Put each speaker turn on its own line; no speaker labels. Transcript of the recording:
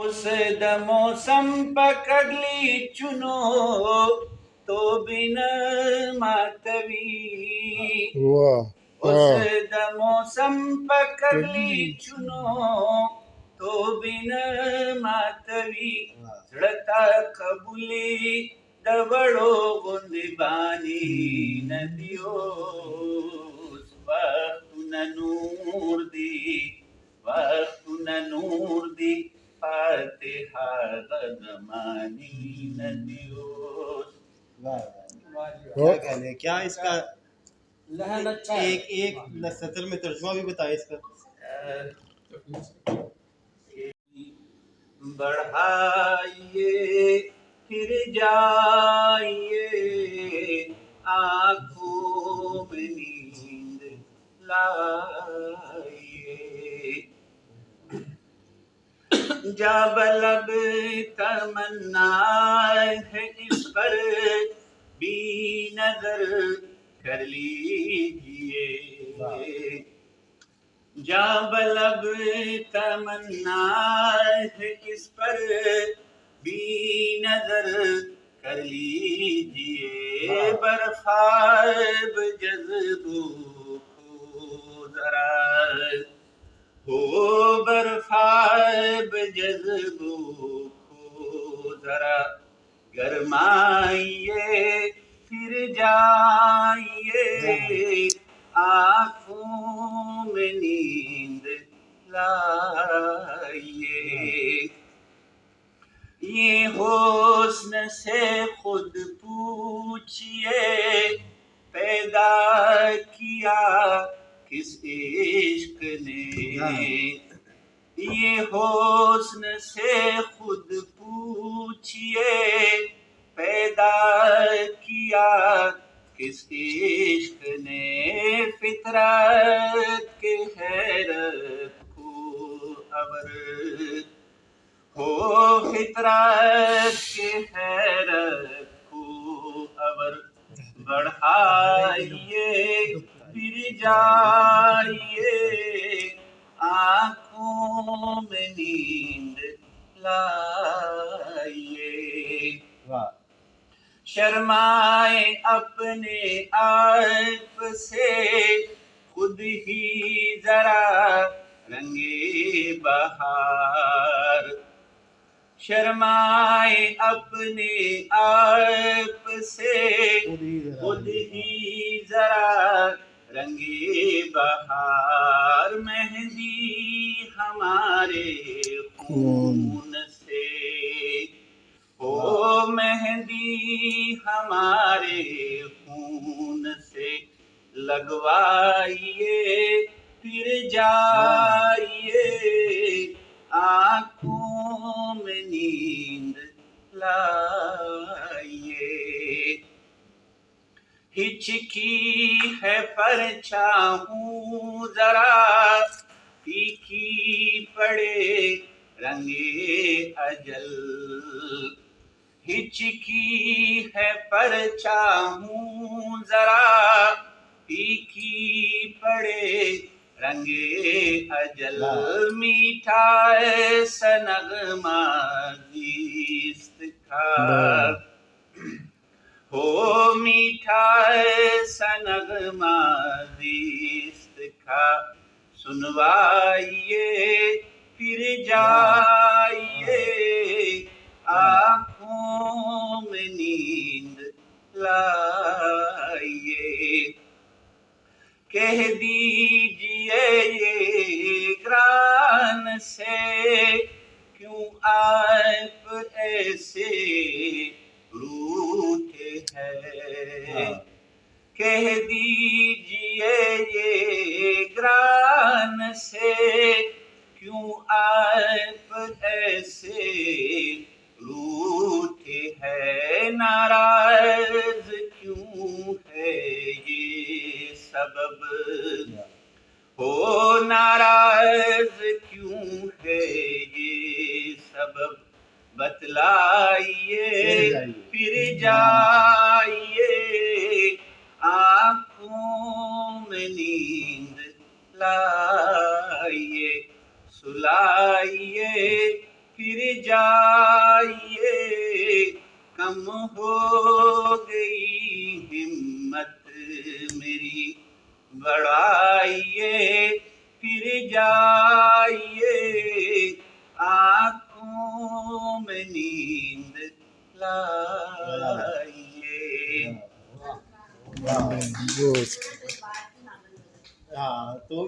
उस दमौसम पकड़ ली चुनो तो बिन मातवी। उस दमौसम पकड़ ली चुनो तो बिन मातवी। सड़ता कबूली दबड़ो गुंदबानी नदियो वक्त नूर दी वक्त नूर दी फातिहा गदमानी नदियो।
क्या कहने क्या इसका लहन अच्छा है। एक सतर में तर्जुमा भी बताए इसका।
बढ़ाइए फिर जाइए आँखों में नींद लाइए। जाबलब तमन्ना है इस पर भी नजर कर लीजिए। जाबलब तमन्ना है इस पर भी नजर कर लीजिए। बर्फाब जज्बों को जरा हो बर्फाब जज्बों को जरा गरमाइए फिर जाइए आँखों में नींद लाइए। ये हुस्न से खुद पूछिए पैदा किया किस इश्क ने। ये हुस्न से खुद पूछिए पैदा किया किस इश्क ने। फितरत के हैरत को अवर हो फितरत के हैरत को अवर बढ़ाइए फिर जाइए आँखों में नींद लाइए। शर्माए अपने आप से खुद ही जरा रंगे बहार। शर्माए अपने आप से खुद ही जरा रंगे बहार। मेहंदी हमारे खून से हो मेहंदी हमारे खून से लगवाइए फिर जाइए आँखों में नींद लाइए। हिचकी है पर चाहूं जरा फीकी पड़े रंगे अजल। हिचकी है पर चाहूं जरा फीकी पड़े रंगे अजल। मीठा सनगमा जीस्त का हो मीठा सनगमा जीस्त का सुनवाइए फिर जाइए आँखों में नींद लाइए। कह दीजिए ये ग्रान से क्यों आप ऐसे रूठे हैं। कह दीजिए ये ग्रान से क्यों आप ऐसे रूठे हैं। नाराज क्यों है ये सबब हो नाराज क्यों है ये सबब। बतलाइए फिर जाइए आँखों में नींद लाइए। सुलाइए फिर जाइए, कम हो गई हिम्मत मेरी, बढ़ाइए फिर जाइए, आँखों में नींद लाइए।
हाँ, तो